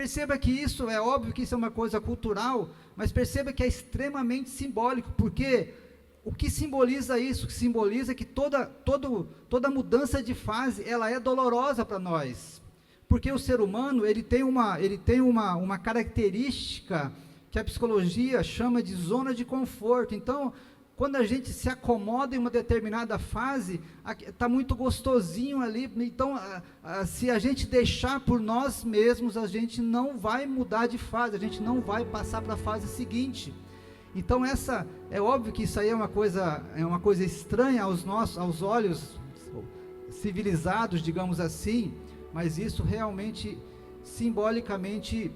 Perceba que isso, é óbvio que isso é uma coisa cultural, mas perceba que é extremamente simbólico, porque o que simboliza isso? Simboliza que toda mudança de fase, ela é dolorosa para nós, porque o ser humano, ele tem uma característica que a psicologia chama de zona de conforto. Então, quando a gente se acomoda em uma determinada fase, está muito gostosinho ali, então, se a gente deixar por nós mesmos, a gente não vai mudar de fase, a gente não vai passar para a fase seguinte. Então, é óbvio que isso aí é uma coisa estranha aos olhos civilizados, digamos assim, mas isso realmente, simbolicamente,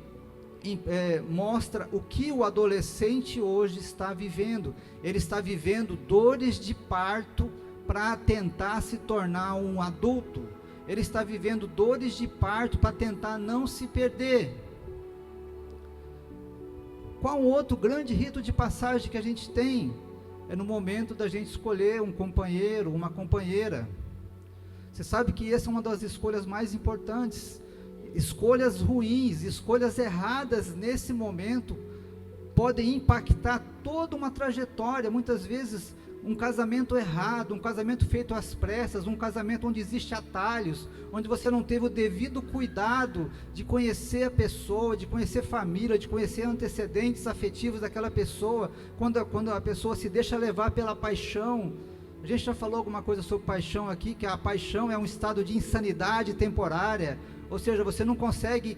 mostra o que o adolescente hoje está vivendo. Ele está vivendo dores de parto para tentar se tornar um adulto. Ele está vivendo dores de parto para tentar não se perder. Qual outro grande rito de passagem que a gente tem? É no momento da gente escolher um companheiro, uma companheira. Você sabe que essa é uma das escolhas mais importantes. Escolhas ruins, escolhas erradas nesse momento podem impactar toda uma trajetória. Muitas vezes um casamento errado, um casamento feito às pressas, um casamento onde existem atalhos, onde você não teve o devido cuidado de conhecer a pessoa, de conhecer a família, de conhecer antecedentes afetivos daquela pessoa, quando a pessoa se deixa levar pela paixão. A gente já falou alguma coisa sobre paixão aqui, que a paixão é um estado de insanidade temporária, ou seja, você não consegue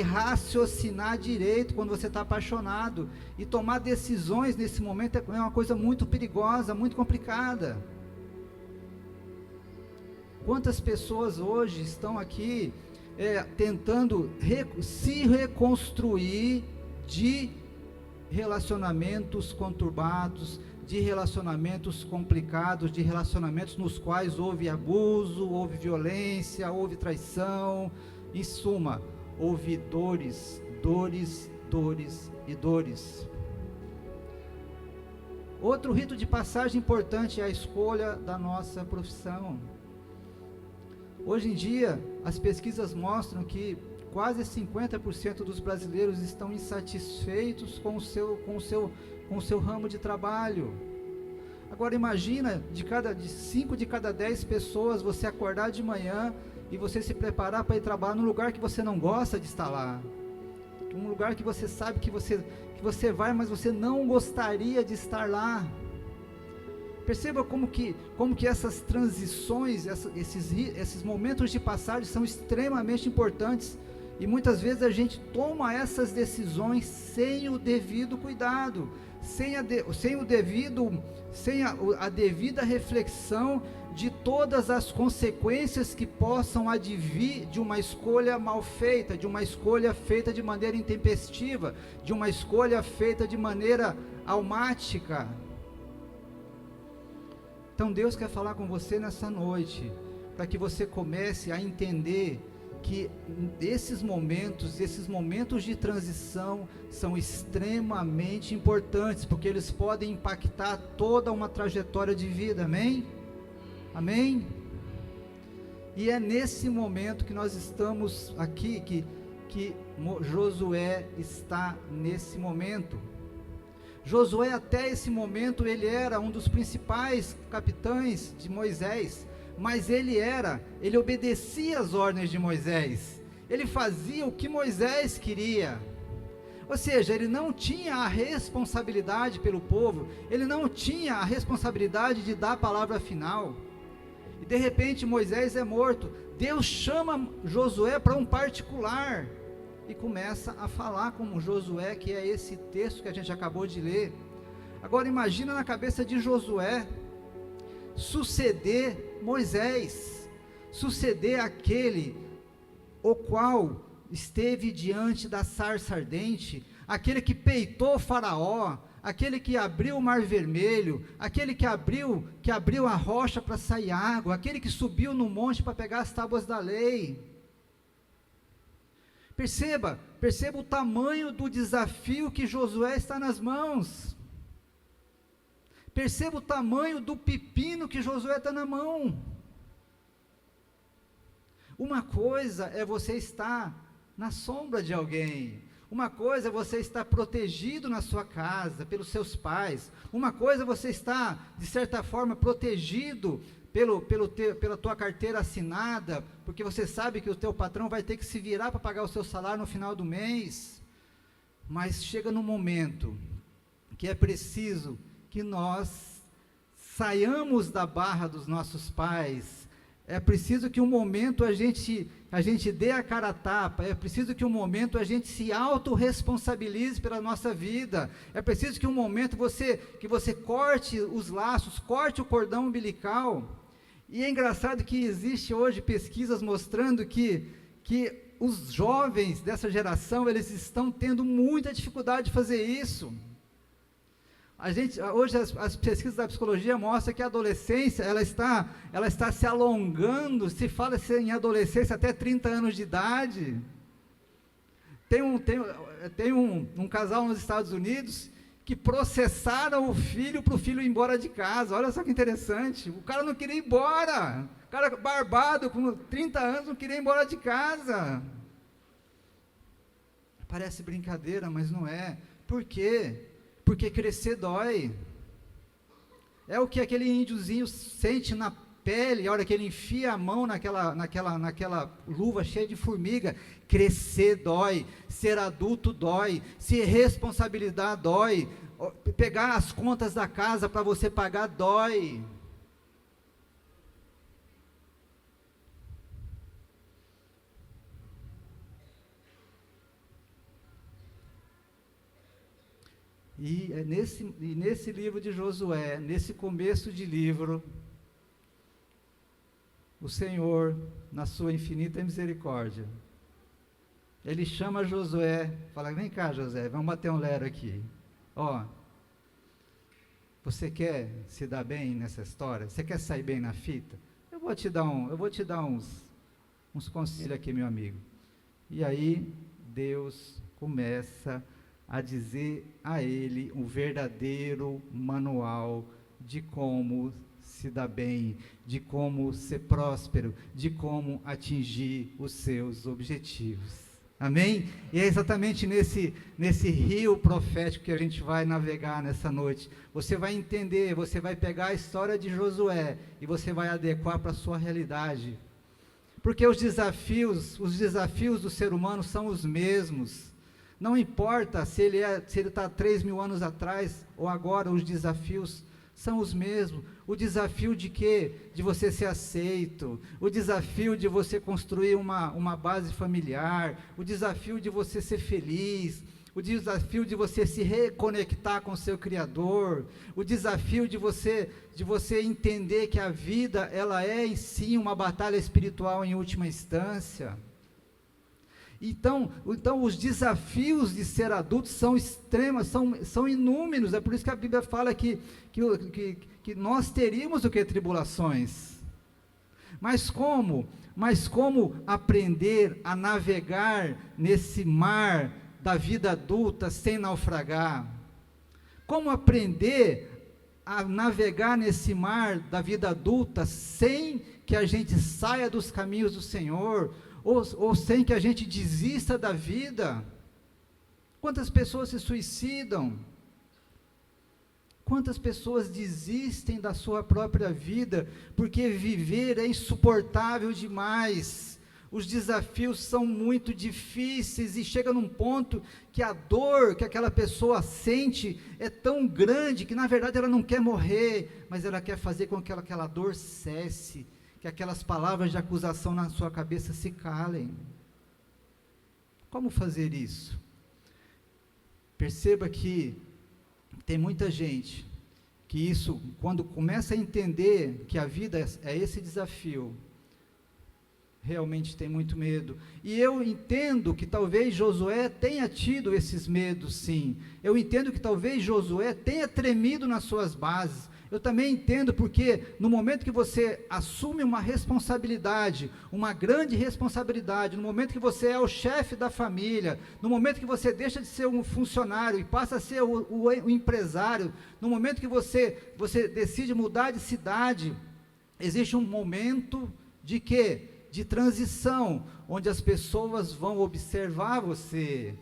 raciocinar direito quando você está apaixonado, e tomar decisões nesse momento é uma coisa muito perigosa, muito complicada. Quantas pessoas hoje estão aqui tentando se reconstruir de relacionamentos conturbados, de relacionamentos complicados, de relacionamentos nos quais houve abuso, houve violência, houve traição, em suma, houve dores e dores. Outro rito de passagem importante é a escolha da nossa profissão. Hoje em dia, as pesquisas mostram que quase 50% dos brasileiros estão insatisfeitos com o seu ramo de trabalho. Agora imagina, de 5 de cada 10 pessoas, você acordar de manhã e você se preparar para ir trabalhar num lugar que você não gosta de estar lá, um lugar que você sabe que você vai, mas você não gostaria de estar lá. Perceba como que essas transições, esses momentos de passagem são extremamente importantes, e muitas vezes a gente toma essas decisões sem o devido cuidado, sem a devida reflexão de todas as consequências que possam advir de uma escolha mal feita, de uma escolha feita de maneira intempestiva, de uma escolha feita de maneira almática. Então Deus quer falar com você nessa noite, para que você comece a entender que esses momentos de transição são extremamente importantes, porque eles podem impactar toda uma trajetória de vida, amém? Amém? E é nesse momento que nós estamos aqui, que Josué está nesse momento. Josué, até esse momento, ele era um dos principais capitães de Moisés, mas ele obedecia às ordens de Moisés, ele fazia o que Moisés queria, ou seja, ele não tinha a responsabilidade pelo povo, ele não tinha a responsabilidade de dar a palavra final, e de repente Moisés é morto, Deus chama Josué para um particular, e começa a falar com Josué, que é esse texto que a gente acabou de ler. Agora imagina na cabeça de Josué, suceder Moisés, suceder aquele o qual esteve diante da sarça ardente, aquele que peitou Faraó, aquele que abriu o mar vermelho, aquele que abriu a rocha para sair água, aquele que subiu no monte para pegar as tábuas da lei. Perceba o tamanho do desafio que Josué está nas mãos. Perceba o tamanho do pepino que Josué está na mão. Uma coisa é você estar na sombra de alguém. Uma coisa é você estar protegido na sua casa, pelos seus pais. Uma coisa é você estar, de certa forma, protegido pela tua carteira assinada, porque você sabe que o teu patrão vai ter que se virar para pagar o seu salário no final do mês. Mas chega num momento que é preciso que nós saiamos da barra dos nossos pais. É preciso que um momento a gente dê a cara a tapa, é preciso que um momento a gente se autorresponsabilize pela nossa vida, é preciso que um momento que você corte os laços, corte o cordão umbilical. E é engraçado que existe hoje pesquisas mostrando que os jovens dessa geração, eles estão tendo muita dificuldade de fazer isso. Hoje as pesquisas da psicologia mostram que a adolescência, ela está se alongando, se fala em adolescência até 30 anos de idade. Tem um casal nos Estados Unidos que processaram o filho para o filho ir embora de casa. Olha só que interessante, o cara não queria ir embora, o cara barbado, com 30 anos, não queria ir embora de casa. Parece brincadeira, mas não é. Por quê? Porque crescer dói. É o que aquele índiozinho sente na pele, a hora que ele enfia a mão naquela luva cheia de formiga. Crescer dói, ser adulto dói, se responsabilizar dói, pegar as contas da casa para você pagar dói. E nesse livro de Josué, nesse começo de livro, o Senhor, na sua infinita misericórdia, Ele chama Josué, fala: vem cá, Josué, vamos bater um lero aqui. Ó, você quer se dar bem nessa história? Você quer sair bem na fita? Eu vou te dar uns conselhos aqui, meu amigo. E aí, Deus começa a dizer a ele um verdadeiro manual de como se dar bem, de como ser próspero, de como atingir os seus objetivos. Amém? E é exatamente nesse rio profético que a gente vai navegar nessa noite. Você vai entender, você vai pegar a história de Josué e você vai adequar para a sua realidade. Porque os desafios do ser humano são os mesmos. Não importa se ele está 3.000 anos atrás ou agora, os desafios são os mesmos. O desafio de quê? De você ser aceito, o desafio de você construir uma base familiar, o desafio de você ser feliz, o desafio de você se reconectar com o seu Criador, o desafio de você entender que a vida, ela é em si uma batalha espiritual em última instância. Então os desafios de ser adulto são extremos, são inúmeros. É por isso que a Bíblia fala que nós teríamos o que? Tribulações. Mas como aprender a navegar nesse mar da vida adulta sem naufragar? Como aprender a navegar nesse mar da vida adulta sem que a gente saia dos caminhos do Senhor, ou sem que a gente desista da vida? Quantas pessoas se suicidam? Quantas pessoas desistem da sua própria vida, porque viver é insuportável demais, os desafios são muito difíceis, e chega num ponto que a dor que aquela pessoa sente é tão grande, que na verdade ela não quer morrer, mas ela quer fazer com que aquela dor cesse, que aquelas palavras de acusação na sua cabeça se calem. Como fazer isso? Perceba que tem muita gente que quando começa a entender que a vida é esse desafio, realmente tem muito medo. E eu entendo que talvez Josué tenha tido esses medos, sim. Eu entendo que talvez Josué tenha tremido nas suas bases. Eu também entendo, porque no momento que você assume uma responsabilidade, uma grande responsabilidade, no momento que você é o chefe da família, no momento que você deixa de ser um funcionário e passa a ser o empresário, no momento que você decide mudar de cidade, existe um momento de quê? de transição, onde as pessoas vão observar você,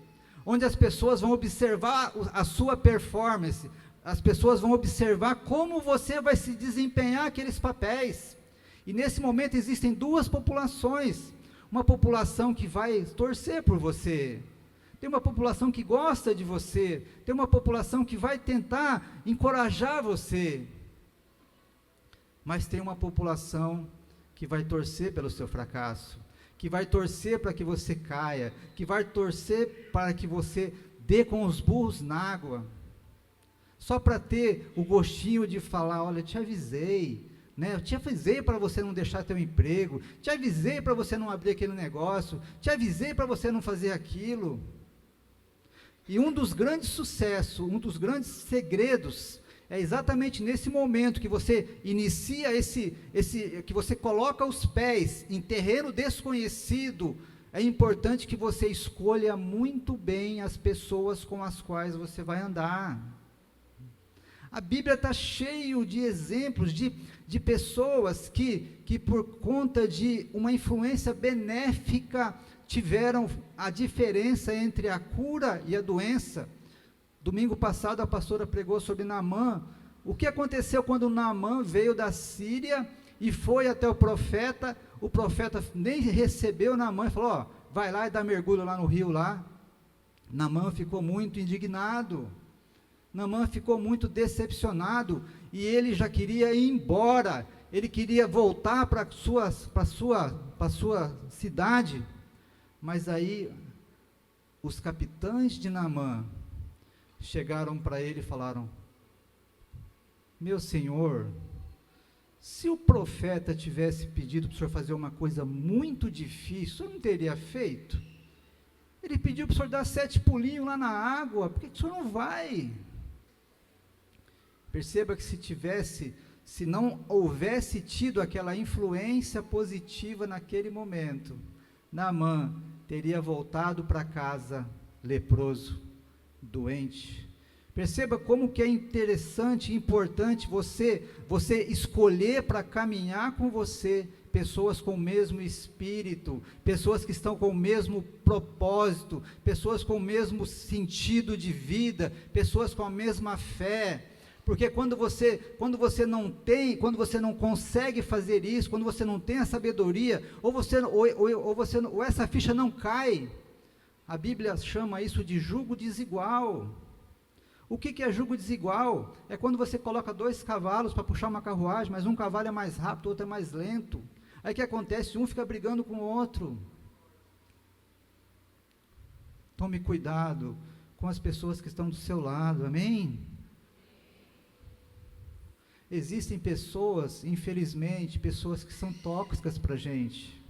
onde as pessoas vão observar a sua performance, as pessoas vão observar como você vai se desempenhar aqueles papéis. E nesse momento existem duas populações, uma população que vai torcer por você, tem uma população que gosta de você, tem uma população que vai tentar encorajar você, mas tem uma população que vai torcer pelo seu fracasso, que vai torcer para que você caia, que vai torcer para que você dê com os burros na água, só para ter o gostinho de falar, olha, eu te avisei, né? Eu te avisei para você não deixar teu emprego, te avisei para você não abrir aquele negócio, te avisei para você não fazer aquilo. E um dos grandes sucessos, um dos grandes segredos, é exatamente nesse momento que você inicia que você coloca os pés em terreno desconhecido, é importante que você escolha muito bem as pessoas com as quais você vai andar. A Bíblia está cheio de exemplos de pessoas que por conta de uma influência benéfica, tiveram a diferença entre a cura e a doença. Domingo passado a pastora pregou sobre Naamã. O que aconteceu quando Naamã veio da Síria e foi até o profeta nem recebeu Naamã e falou, ó, vai lá e dá mergulho lá no rio lá. Naamã ficou muito indignado, Naamã ficou muito decepcionado, e ele já queria ir embora, ele queria voltar para a sua cidade, mas aí os capitães de Naamã chegaram para ele e falaram, meu senhor, se o profeta tivesse pedido para o senhor fazer uma coisa muito difícil, o senhor não teria feito? Ele pediu para o senhor dar 7 pulinhos lá na água, por que o senhor não vai? Perceba que se não houvesse tido aquela influência positiva naquele momento, Naamã teria voltado para casa leproso, doente. Perceba como que é interessante e importante você escolher para caminhar com você pessoas com o mesmo espírito, pessoas que estão com o mesmo propósito, pessoas com o mesmo sentido de vida, pessoas com a mesma fé. Porque quando você não consegue fazer isso, quando você não tem a sabedoria, ou essa ficha não cai, a Bíblia chama isso de jugo desigual. O que é jugo desigual? É quando você coloca 2 cavalos para puxar uma carruagem, mas um cavalo é mais rápido, o outro é mais lento. Aí o que acontece? Um fica brigando com o outro. Tome cuidado com as pessoas que estão do seu lado, amém? Existem pessoas, infelizmente, pessoas que são tóxicas para a gente,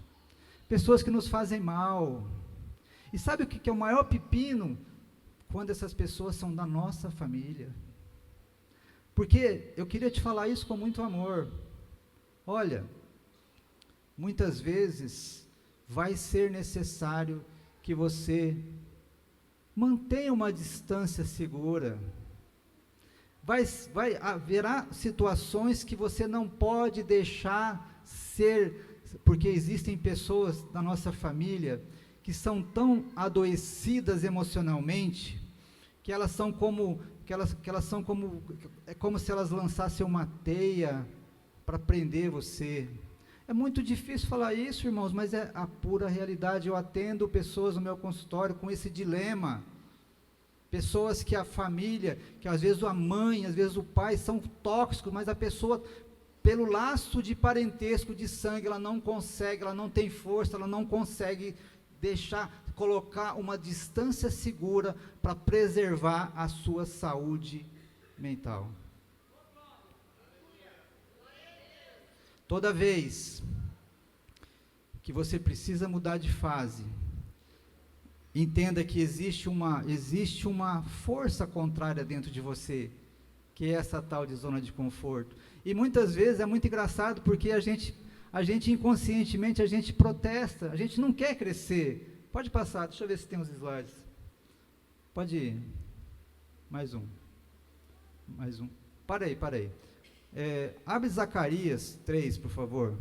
pessoas que nos fazem mal. E sabe o que é o maior pepino? Quando essas pessoas são da nossa família. Porque eu queria te falar isso com muito amor. Olha, muitas vezes vai ser necessário que você mantenha uma distância segura. Haverá situações que você não pode deixar ser, porque existem pessoas da nossa família que são tão adoecidas emocionalmente, que elas são é como se elas lançassem uma teia para prender você. É muito difícil falar isso, irmãos, mas é a pura realidade. Eu atendo pessoas no meu consultório com esse dilema, pessoas que a família, que às vezes a mãe, às vezes o pai são tóxicos, mas a pessoa, pelo laço de parentesco, de sangue, ela não consegue, ela não tem força, ela não consegue colocar uma distância segura para preservar a sua saúde mental. Toda vez que você precisa mudar de fase, entenda que existe uma força contrária dentro de você, que é essa tal de zona de conforto. E muitas vezes é muito engraçado, porque a gente inconscientemente, a gente protesta, a gente não quer crescer. Pode passar, deixa eu ver se tem os slides. Pode ir. Mais um. Para aí. Abre Zacarias 3, por favor.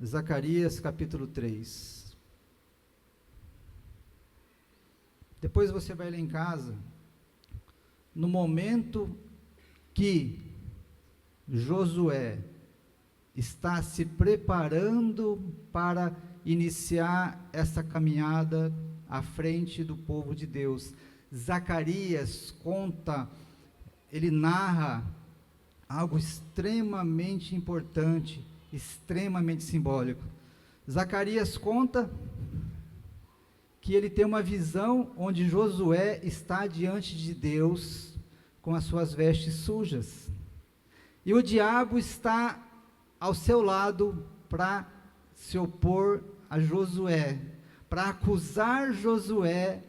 Zacarias capítulo 3. Depois você vai ler em casa, no momento que Josué está se preparando para iniciar essa caminhada à frente do povo de Deus. Zacarias conta, ele narra algo extremamente importante, extremamente simbólico. Zacarias conta que ele tem uma visão onde Josué está diante de Deus com as suas vestes sujas. E o diabo está ao seu lado para se opor a Josué, para acusar Josué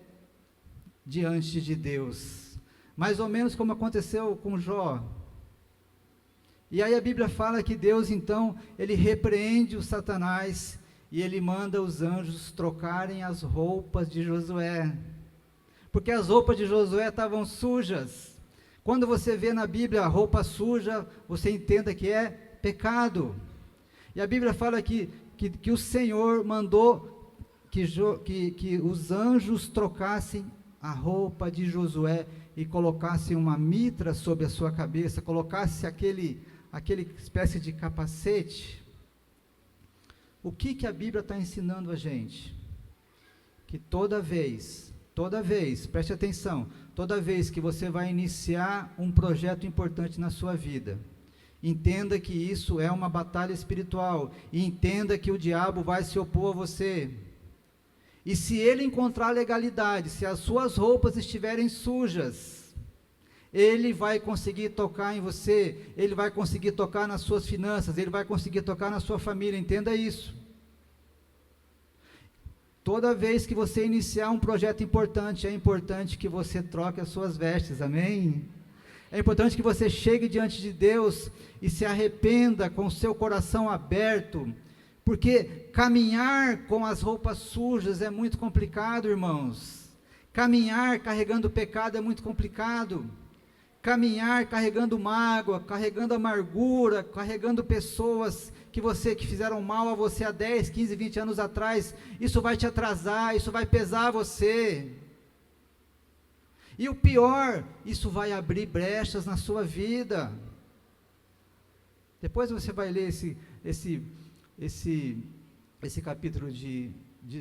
diante de Deus. Mais ou menos como aconteceu com Jó. E aí a Bíblia fala que Deus, então, ele repreende o Satanás e ele manda os anjos trocarem as roupas de Josué, porque as roupas de Josué estavam sujas. Quando você vê na Bíblia a roupa suja, você entenda que é pecado. E a Bíblia fala que o Senhor mandou que os anjos trocassem a roupa de Josué e colocassem uma mitra sobre a sua cabeça, colocasse aquele espécie de capacete. O que a Bíblia está ensinando a gente? Que toda vez, preste atenção, toda vez que você vai iniciar um projeto importante na sua vida, entenda que isso é uma batalha espiritual, e entenda que o diabo vai se opor a você, e se ele encontrar legalidade, se as suas roupas estiverem sujas, ele vai conseguir tocar em você, ele vai conseguir tocar nas suas finanças, ele vai conseguir tocar na sua família, entenda isso. Toda vez que você iniciar um projeto importante, é importante que você troque as suas vestes, amém? É importante que você chegue diante de Deus e se arrependa com o seu coração aberto, porque caminhar com as roupas sujas é muito complicado, irmãos. Caminhar carregando o pecado é muito complicado. Caminhar carregando mágoa, carregando amargura, carregando pessoas que fizeram mal a você há 10, 15, 20 anos atrás, isso vai te atrasar, isso vai pesar você. E o pior, isso vai abrir brechas na sua vida. Depois você vai ler esse capítulo de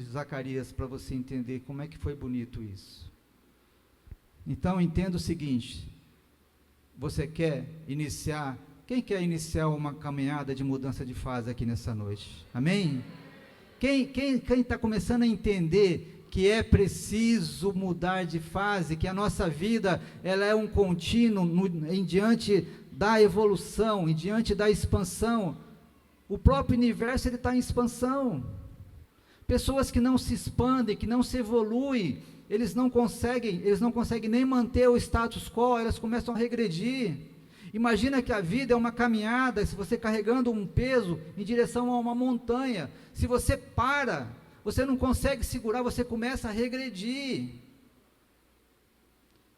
Zacarias para você entender como é que foi bonito isso. Então entenda o seguinte: você quer iniciar, quem quer iniciar uma caminhada de mudança de fase aqui nessa noite? Amém? Quem está começando a entender que é preciso mudar de fase, que a nossa vida, ela é um contínuo em diante da evolução, em diante da expansão. O próprio universo está em expansão. Pessoas que não se expandem, que não se evoluem, eles não conseguem nem manter o status quo, elas começam a regredir. Imagina que a vida é uma caminhada, se você carregando um peso em direção a uma montanha, se você para, você não consegue segurar, você começa a regredir.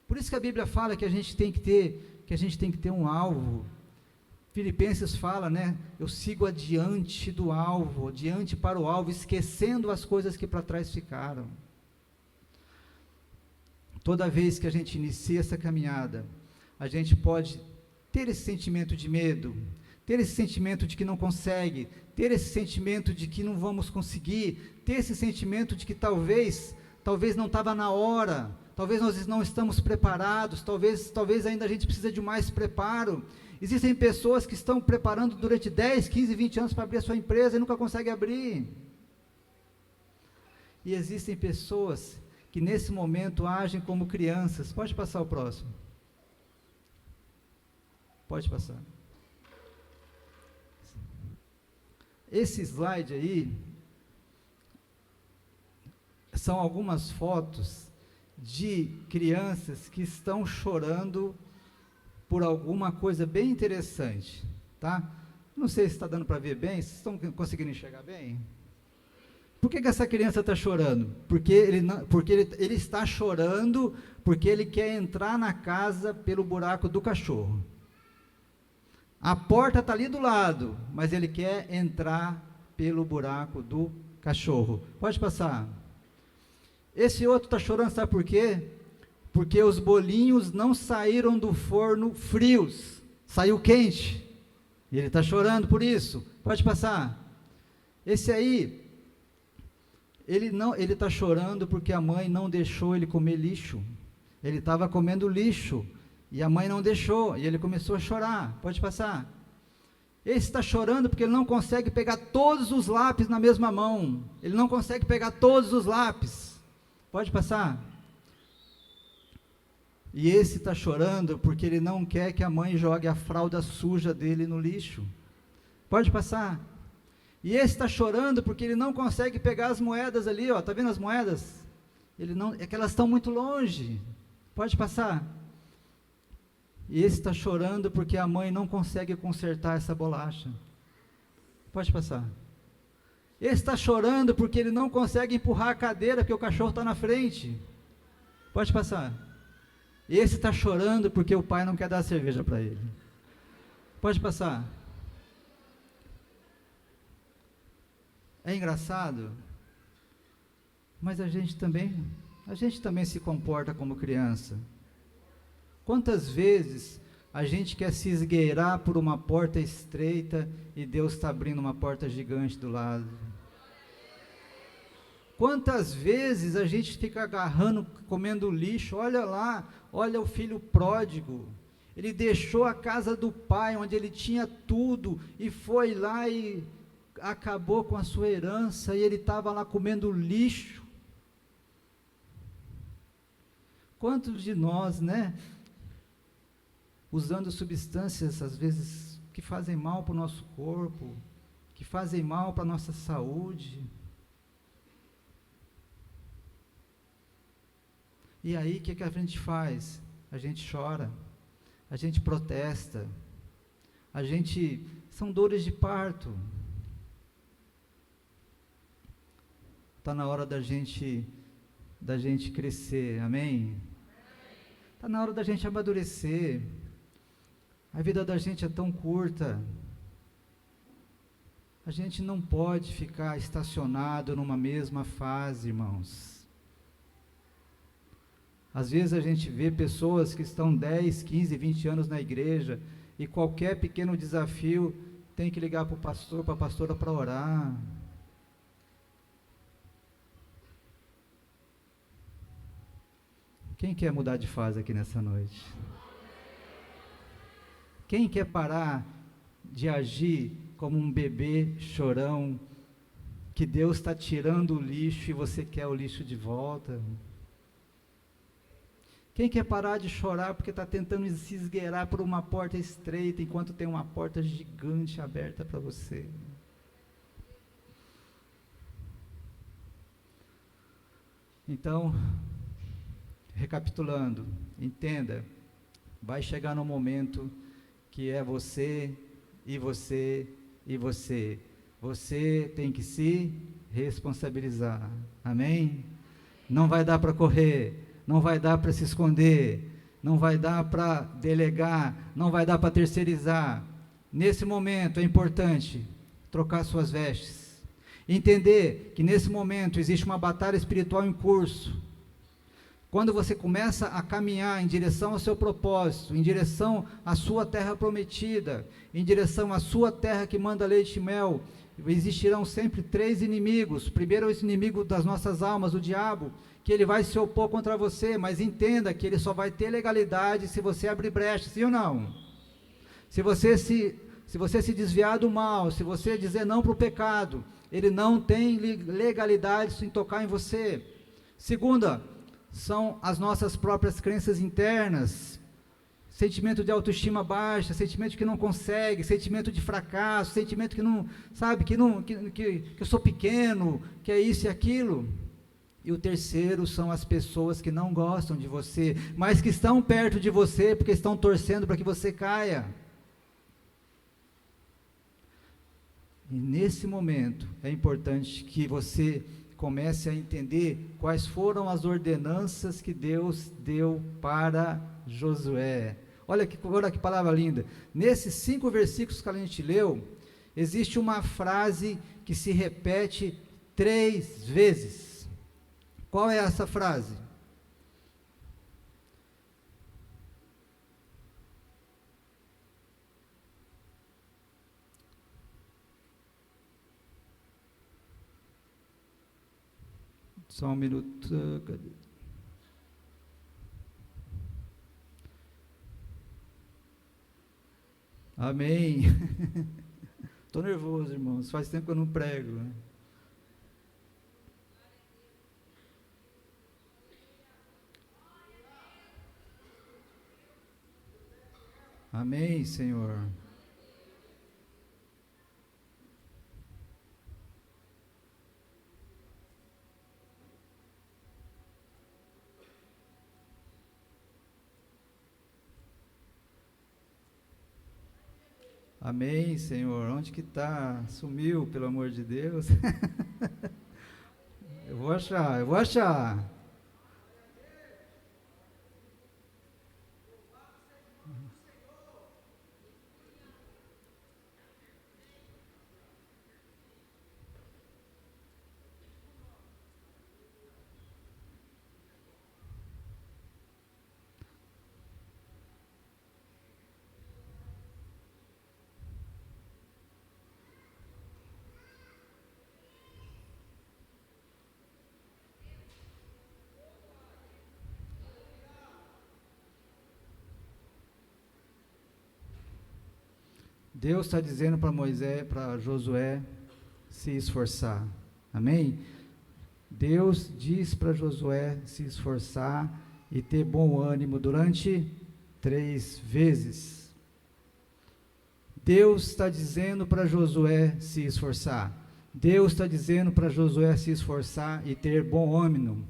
Por isso que a Bíblia fala que a gente tem que ter um alvo. Filipenses fala, né? Eu sigo adiante do alvo, adiante para o alvo, esquecendo as coisas que para trás ficaram. Toda vez que a gente inicia essa caminhada, a gente pode ter esse sentimento de medo, ter esse sentimento de que não consegue, ter esse sentimento de que não vamos conseguir, ter esse sentimento de que talvez não estava na hora, talvez nós não estamos preparados, talvez ainda a gente precisa de mais preparo. Existem pessoas que estão preparando durante 10, 15, 20 anos para abrir a sua empresa e nunca conseguem abrir. E existem pessoas que nesse momento agem como crianças. Pode passar o próximo. Pode passar. Esse slide aí são algumas fotos de crianças que estão chorando por alguma coisa bem interessante, tá? Não sei se está dando para ver bem, vocês estão conseguindo enxergar bem? Por que essa criança está chorando? Porque ele está chorando porque ele quer entrar na casa pelo buraco do cachorro. A porta está ali do lado, mas ele quer entrar pelo buraco do cachorro. Pode passar. Esse outro está chorando, sabe por quê? Porque os bolinhos não saíram do forno frios, saiu quente, e ele está chorando por isso. Pode passar. Esse aí, ele está chorando porque a mãe não deixou ele comer lixo. Ele estava comendo lixo, e a mãe não deixou, e ele começou a chorar. Pode passar. Esse está chorando porque ele não consegue pegar todos os lápis na mesma mão. Ele não consegue pegar todos os lápis. Pode passar. E esse está chorando porque ele não quer que a mãe jogue a fralda suja dele no lixo. Pode passar. E esse está chorando porque ele não consegue pegar as moedas ali, ó, tá vendo as moedas? Ele não, é que elas estão muito longe. Pode passar. E esse está chorando porque a mãe não consegue consertar essa bolacha. Pode passar. Esse está chorando porque ele não consegue empurrar a cadeira porque o cachorro está na frente. Pode passar. Esse está chorando porque o pai não quer dar cerveja para ele. Pode passar. É engraçado, mas a gente também se comporta como criança. Quantas vezes a gente quer se esgueirar por uma porta estreita e Deus está abrindo uma porta gigante do lado? Quantas vezes a gente fica agarrando, comendo lixo? Olha lá, olha o filho pródigo. Ele deixou a casa do pai, onde ele tinha tudo, e foi lá e acabou com a sua herança, e ele estava lá comendo lixo. Quantos de nós, né, usando substâncias, às vezes, que fazem mal para o nosso corpo, que fazem mal para a nossa saúde. E aí, o que a gente faz? A gente chora, a gente protesta, são dores de parto. Está na hora da gente crescer, amém? Está na hora da gente amadurecer. A vida da gente é tão curta. A gente não pode ficar estacionado numa mesma fase, irmãos. Às vezes a gente vê pessoas que estão 10, 15, 20 anos na igreja, e qualquer pequeno desafio tem que ligar para o pastor, para a pastora para orar. Quem quer mudar de fase aqui nessa noite? Quem quer parar de agir como um bebê chorão, que Deus está tirando o lixo e você quer o lixo de volta? Quem quer parar de chorar porque está tentando se esgueirar por uma porta estreita, enquanto tem uma porta gigante aberta para você? Então, recapitulando, entenda, vai chegar no momento que é você e você e você. Você tem que se responsabilizar, amém? Não vai dar para correr, não vai dar para se esconder, não vai dar para delegar, não vai dar para terceirizar. Nesse momento é importante trocar suas vestes, entender que nesse momento existe uma batalha espiritual em curso. Quando você começa a caminhar em direção ao seu propósito, em direção à sua terra prometida, em direção à sua terra que manda leite e mel, existirão sempre 3 inimigos. Primeiro, o inimigo das nossas almas, o diabo, que ele vai se opor contra você, mas entenda que ele só vai ter legalidade se você abrir brecha, sim ou não? Se você se desviar do mal, se você dizer não para o pecado, ele não tem legalidade em tocar em você. Segunda, são as nossas próprias crenças internas, sentimento de autoestima baixa, sentimento que não consegue, sentimento de fracasso, sentimento que não, sabe, que eu sou pequeno, que é isso e aquilo. E o terceiro são as pessoas que não gostam de você, mas que estão perto de você, porque estão torcendo para que você caia. E nesse momento, é importante que você comece a entender quais foram as ordenanças que Deus deu para Josué. Olha que palavra linda. Nesses 5 versículos que a gente leu, existe uma frase que se repete 3 vezes. Qual é essa frase? Só um minuto. Cadê? Amém. Estou nervoso, irmãos. Faz tempo que eu não prego, né? Amém, Senhor. Amém, Senhor. Onde que está? Sumiu, pelo amor de Deus. Eu vou achar. Deus está dizendo para Moisés, para Josué, se esforçar. Amém? Deus diz para Josué se esforçar e ter bom ânimo durante 3 vezes. Deus está dizendo para Josué se esforçar. Deus está dizendo para Josué se esforçar e ter bom ânimo.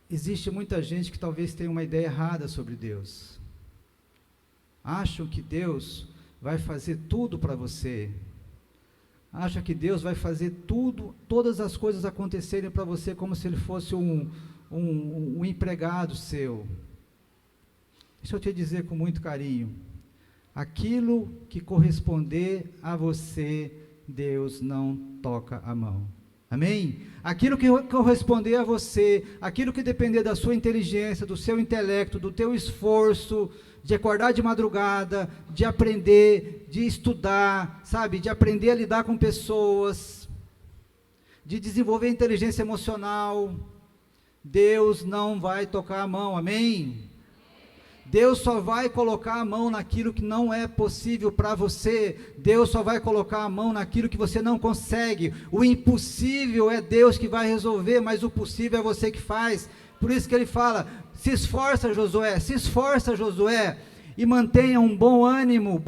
Existe muita gente que talvez tenha uma ideia errada sobre Deus. Acham que Deus vai fazer tudo para você. Acham que Deus vai fazer tudo, todas as coisas acontecerem para você como se Ele fosse um empregado seu. Deixa eu te dizer com muito carinho. Aquilo que corresponder a você, Deus não toca a mão. Amém? Aquilo que corresponder a você, aquilo que depender da sua inteligência, do seu intelecto, do teu esforço, de acordar de madrugada, de aprender, de estudar, sabe, de aprender a lidar com pessoas, de desenvolver inteligência emocional, Deus não vai tocar a mão, amém? Deus só vai colocar a mão naquilo que não é possível para você. Deus só vai colocar a mão naquilo que você não consegue. O impossível é Deus que vai resolver, mas o possível é você que faz. Por isso que ele fala, se esforça Josué, e mantenha um bom ânimo.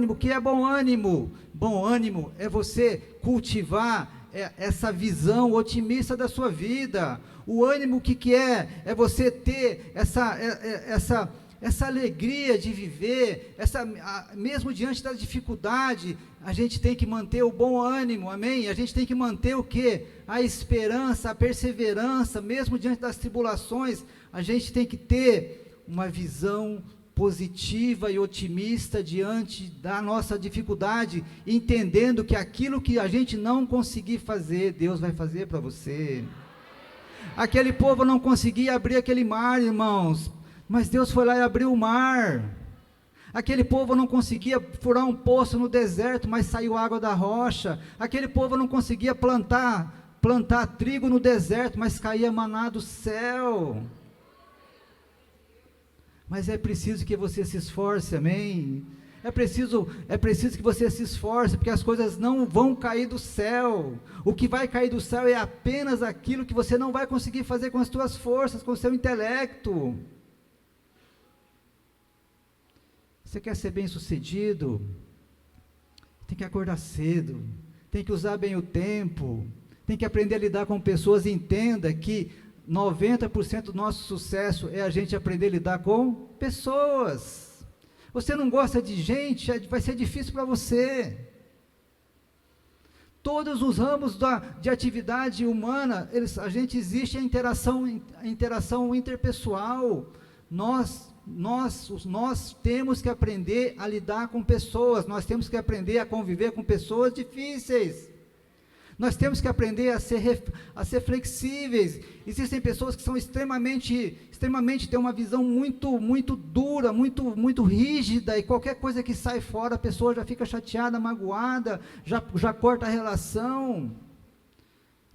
O que é bom ânimo? Bom ânimo é você cultivar essa visão otimista da sua vida. O ânimo, o que é? É você ter essa alegria de viver, mesmo diante da dificuldade, a gente tem que manter o bom ânimo, amém? A gente tem que manter o quê? A esperança, a perseverança, mesmo diante das tribulações, a gente tem que ter uma visão positiva e otimista diante da nossa dificuldade, entendendo que aquilo que a gente não conseguir fazer, Deus vai fazer para você. Aquele povo não conseguia abrir aquele mar, irmãos, mas Deus foi lá e abriu o mar. Aquele povo não conseguia furar um poço no deserto, mas saiu água da rocha. Aquele povo não conseguia plantar trigo no deserto, mas caía maná do céu. Mas é preciso que você se esforce, amém? É preciso que você se esforce, porque as coisas não vão cair do céu. O que vai cair do céu é apenas aquilo que você não vai conseguir fazer com as suas forças, com o seu intelecto. Você quer ser bem sucedido? Tem que acordar cedo, tem que usar bem o tempo, tem que aprender a lidar com pessoas. Entenda que 90% do nosso sucesso é a gente aprender a lidar com pessoas. Você não gosta de gente, vai ser difícil para você. Todos os ramos de atividade humana, a gente existe a interação interpessoal, nós temos que aprender a lidar com pessoas, nós temos que aprender a conviver com pessoas difíceis, nós temos que aprender a ser flexíveis. Existem pessoas que são extremamente, têm uma visão muito dura, muito rígida, e qualquer coisa que sai fora, a pessoa já fica chateada, magoada, já corta a relação.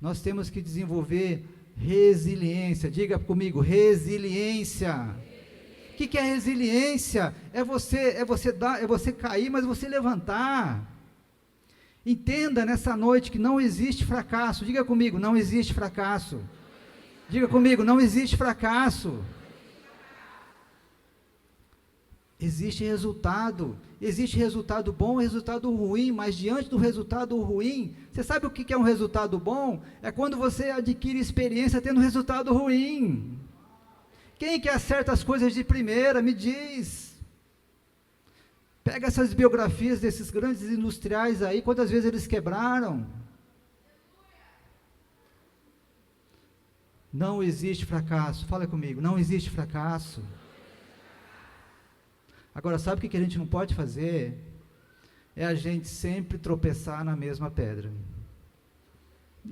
Nós temos que desenvolver resiliência. Diga comigo, resiliência. O que é resiliência? É você cair, mas você levantar. Entenda nessa noite que não existe fracasso. Diga comigo, não existe fracasso. Diga comigo, não existe fracasso. Existe resultado bom e resultado ruim, mas diante do resultado ruim, você sabe o que é um resultado bom? É quando você adquire experiência tendo resultado ruim. Quem que acerta as coisas de primeira, me diz. Pega essas biografias desses grandes industriais aí, quantas vezes eles quebraram? Não existe fracasso, fala comigo, não existe fracasso. Agora, sabe o que a gente não pode fazer? É a gente sempre tropeçar na mesma pedra.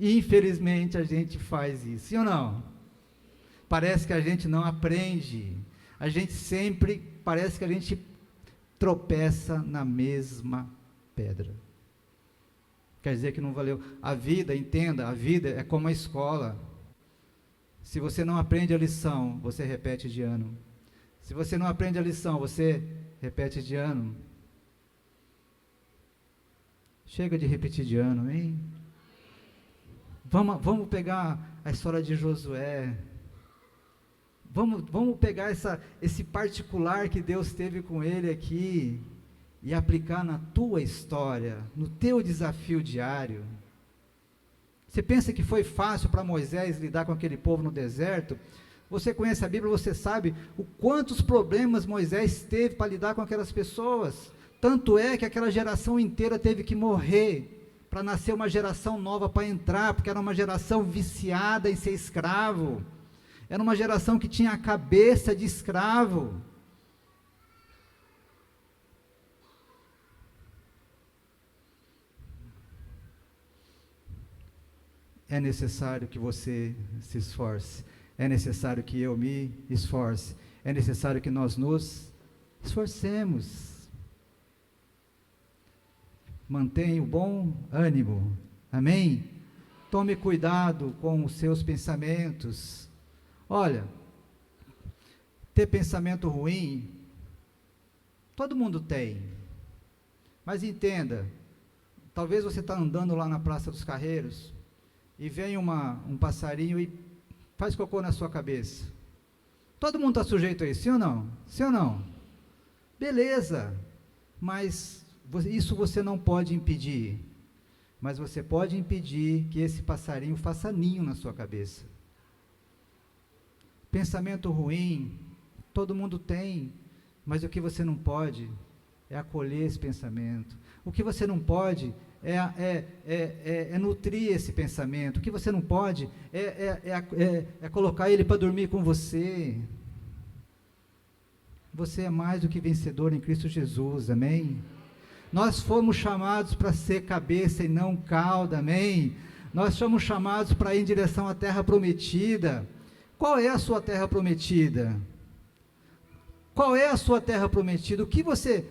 Infelizmente, a gente faz isso, sim ou não? Parece que a gente não aprende. A gente sempre, parece que a gente tropeça na mesma pedra. Quer dizer que não valeu. A vida, entenda, a vida é como a escola. Se você não aprende a lição, você repete de ano. Se você não aprende a lição, você repete de ano. Chega de repetir de ano, hein? Vamos pegar a história de Josué. Vamos pegar esse particular que Deus teve com ele aqui e aplicar na tua história, no teu desafio diário. Você pensa que foi fácil para Moisés lidar com aquele povo no deserto? Você conhece a Bíblia, você sabe o quantos problemas Moisés teve para lidar com aquelas pessoas. Tanto é que aquela geração inteira teve que morrer para nascer uma geração nova para entrar, porque era uma geração viciada em ser escravo. Era uma geração que tinha a cabeça de escravo. É necessário que você se esforce. É necessário que eu me esforce. É necessário que nós nos esforcemos. Mantenha o bom ânimo. Amém? Tome cuidado com os seus pensamentos. Olha, ter pensamento ruim, todo mundo tem, mas entenda, talvez você está andando lá na Praça dos Carreiros, e vem um passarinho e faz cocô na sua cabeça. Todo mundo está sujeito a isso, sim ou não? Sim ou não? Beleza, mas isso você não pode impedir, mas você pode impedir que esse passarinho faça ninho na sua cabeça. Pensamento ruim, todo mundo tem, mas o que você não pode é acolher esse pensamento. O que você não pode é nutrir esse pensamento. O que você não pode é colocar ele para dormir com você. Você é mais do que vencedor em Cristo Jesus, amém? Nós fomos chamados para ser cabeça e não cauda, amém? Nós somos chamados para ir em direção à terra prometida. Qual é a sua terra prometida? Qual é a sua terra prometida? O que você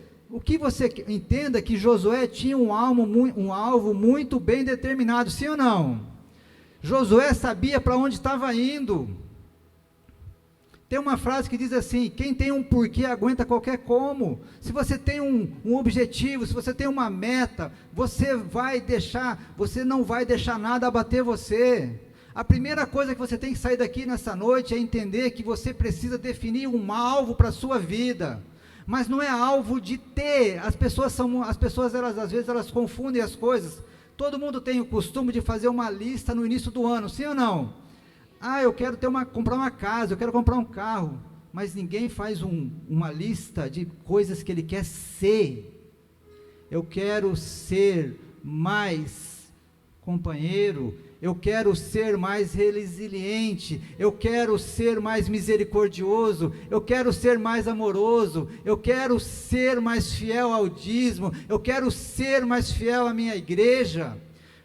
entenda que Josué tinha um alvo muito bem determinado, sim ou não? Josué sabia para onde estava indo. Tem uma frase que diz assim: quem tem um porquê aguenta qualquer como. Se você tem um objetivo, se você tem uma meta, você não vai deixar nada abater você. A primeira coisa que você tem que sair daqui nessa noite é entender que você precisa definir um alvo para a sua vida, mas não é alvo de ter. As pessoas às vezes elas confundem as coisas. Todo mundo tem o costume de fazer uma lista no início do ano, sim ou não? Eu quero comprar uma casa, eu quero comprar um carro, mas ninguém faz uma lista de coisas que ele quer ser. Eu quero ser mais companheiro, eu quero ser mais resiliente, eu quero ser mais misericordioso, eu quero ser mais amoroso, eu quero ser mais fiel ao dízimo, eu quero ser mais fiel à minha igreja.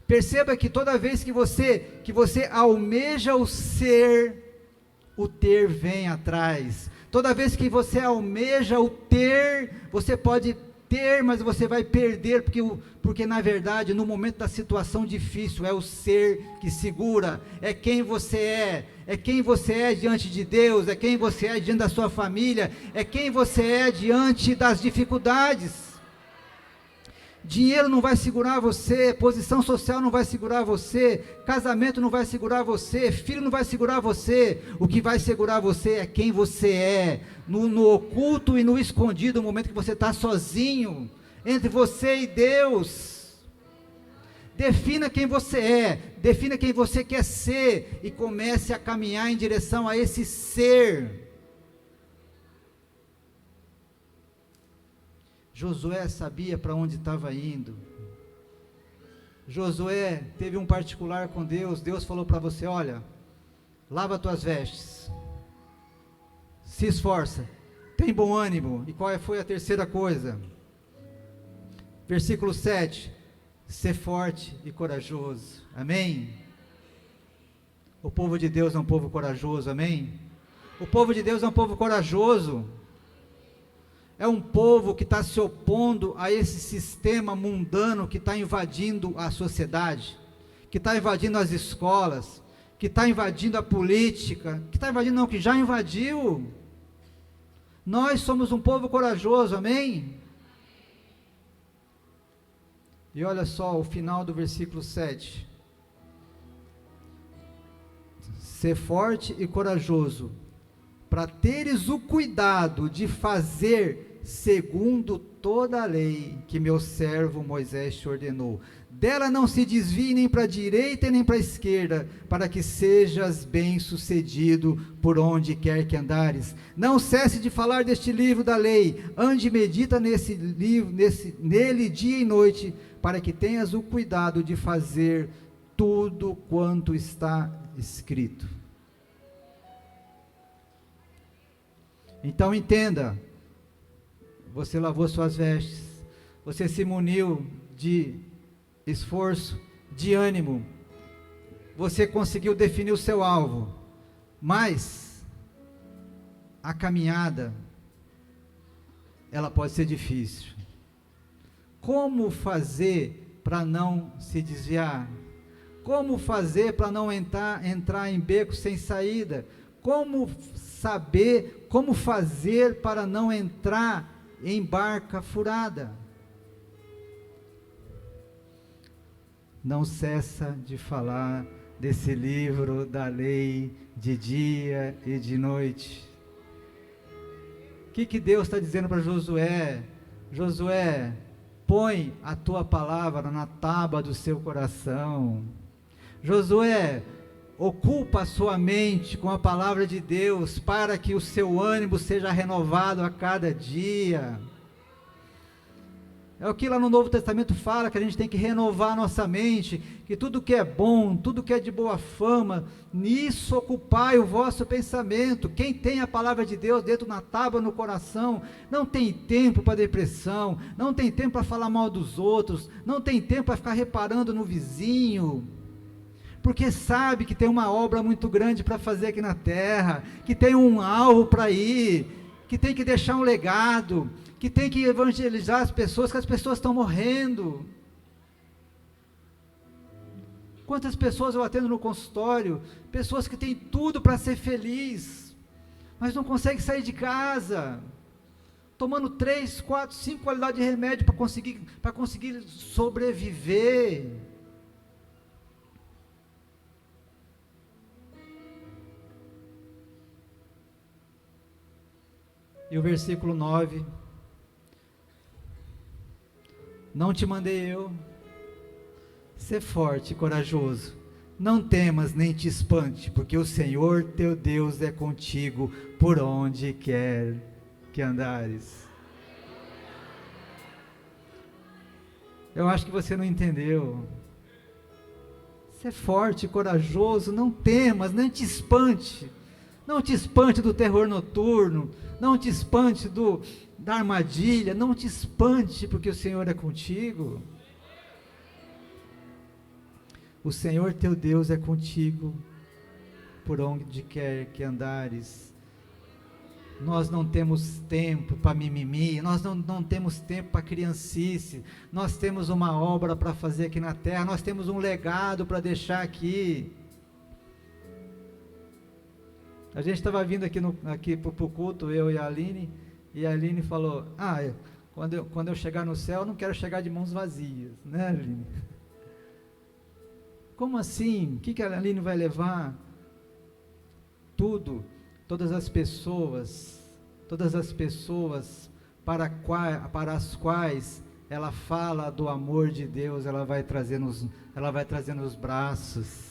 Perceba que toda vez que você almeja o ser, o ter vem atrás. Toda vez que você almeja o ter, você pode ter, mas você vai perder, porque na verdade, no momento da situação difícil, é o ser que segura, é quem você é diante de Deus, é quem você é diante da sua família, é quem você é diante das dificuldades. Dinheiro não vai segurar você, posição social não vai segurar você, casamento não vai segurar você, filho não vai segurar você. O que vai segurar você é quem você é, no oculto e no escondido, no momento que você está sozinho, entre você e Deus. Defina quem você quer ser, e comece a caminhar em direção a esse ser. Josué sabia para onde estava indo. Josué teve um particular com Deus. Deus falou para você: olha, lava tuas vestes, se esforça, tem bom ânimo. E qual foi a terceira coisa? Versículo 7, ser forte e corajoso. Amém? O povo de Deus é um povo corajoso. Amém? O povo de Deus é um povo corajoso. É um povo que está se opondo a esse sistema mundano que está invadindo a sociedade, que está invadindo as escolas, que está invadindo a política, que já invadiu. Nós somos um povo corajoso, amém? E olha só o final do versículo 7. Ser forte e corajoso, para teres o cuidado de fazer segundo toda a lei que meu servo Moisés te ordenou. Dela não se desvie nem para a direita e nem para a esquerda, para que sejas bem-sucedido por onde quer que andares. Não cesse de falar deste livro da lei, ande e medita nele dia e noite, para que tenhas o cuidado de fazer tudo quanto está escrito. Então entenda, você lavou suas vestes, você se muniu de esforço, de ânimo, você conseguiu definir o seu alvo, mas a caminhada, ela pode ser difícil. Como fazer para não se desviar? Como fazer para não entrar em beco sem saída? Como fazer para não entrar em barca furada? Não cessa de falar desse livro da lei de dia e de noite. O que Deus está dizendo para Josué? Josué, põe a tua palavra na tábua do seu coração. Josué, ocupa a sua mente com a palavra de Deus, para que o seu ânimo seja renovado a cada dia. É o que lá no Novo Testamento fala, que a gente tem que renovar a nossa mente, que tudo que é bom, tudo que é de boa fama, nisso ocupai o vosso pensamento. Quem tem a palavra de Deus dentro na tábua no coração, não tem tempo para depressão, não tem tempo para falar mal dos outros, não tem tempo para ficar reparando no vizinho, porque sabe que tem uma obra muito grande para fazer aqui na terra, que tem um alvo para ir, que tem que deixar um legado, que tem que evangelizar as pessoas, que as pessoas estão morrendo. Quantas pessoas eu atendo no consultório, pessoas que têm tudo para ser feliz, mas não conseguem sair de casa, tomando 3, 4, 5 qualidades de remédio para conseguir sobreviver. E o versículo 9, não te mandei eu, ser forte e corajoso, não temas nem te espante, porque o Senhor teu Deus é contigo, por onde quer que andares. Eu acho que você não entendeu. Você é forte, corajoso, não temas, não te espante. Não te espante do terror noturno, não te espante da armadilha, não te espante, porque o Senhor é contigo. O Senhor teu Deus é contigo, por onde quer que andares. Nós não temos tempo para mimimi, nós não temos tempo para criancice, nós temos uma obra para fazer aqui na terra, nós temos um legado para deixar aqui. A gente estava vindo aqui para o culto, eu e a Aline falou, quando eu chegar no céu, eu não quero chegar de mãos vazias, né, Aline? Como assim? O que a Aline vai levar? Tudo, todas as pessoas para as quais ela fala do amor de Deus, ela vai trazer nos braços.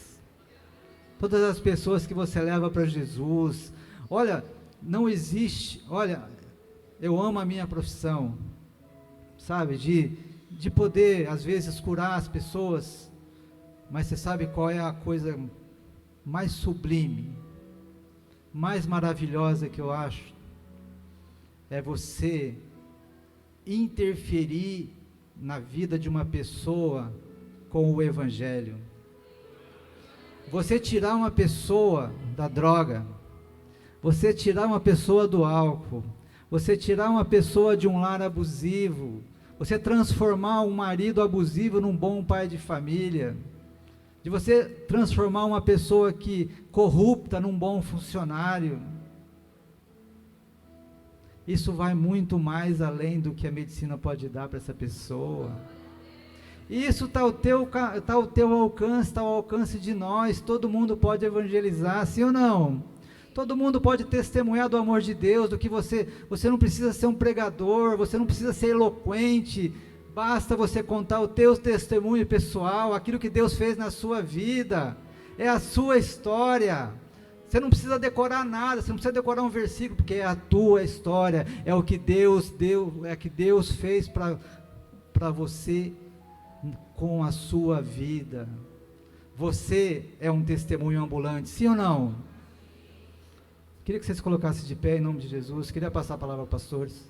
Todas as pessoas que você leva para Jesus. Olha, não existe, eu amo a minha profissão, sabe, de poder, às vezes, curar as pessoas, mas você sabe qual é a coisa mais sublime, mais maravilhosa que eu acho? É você interferir na vida de uma pessoa com o Evangelho. Você tirar uma pessoa da droga, você tirar uma pessoa do álcool, você tirar uma pessoa de um lar abusivo, você transformar um marido abusivo num bom pai de família, de você transformar uma pessoa corrupta num bom funcionário. Isso vai muito mais além do que a medicina pode dar para essa pessoa. Isso está ao teu alcance, está ao alcance de nós. Todo mundo pode evangelizar, sim ou não? Todo mundo pode testemunhar do amor de Deus, do que você não precisa ser um pregador, você não precisa ser eloquente, basta você contar o teu testemunho pessoal, aquilo que Deus fez na sua vida, é a sua história. Você não precisa decorar nada, você não precisa decorar um versículo, porque é a tua história, é o que Deus deu, é o que Deus fez para você com a sua vida. Você é um testemunho ambulante, sim ou não? Queria que vocês colocassem de pé em nome de Jesus. Queria passar a palavra aos pastores.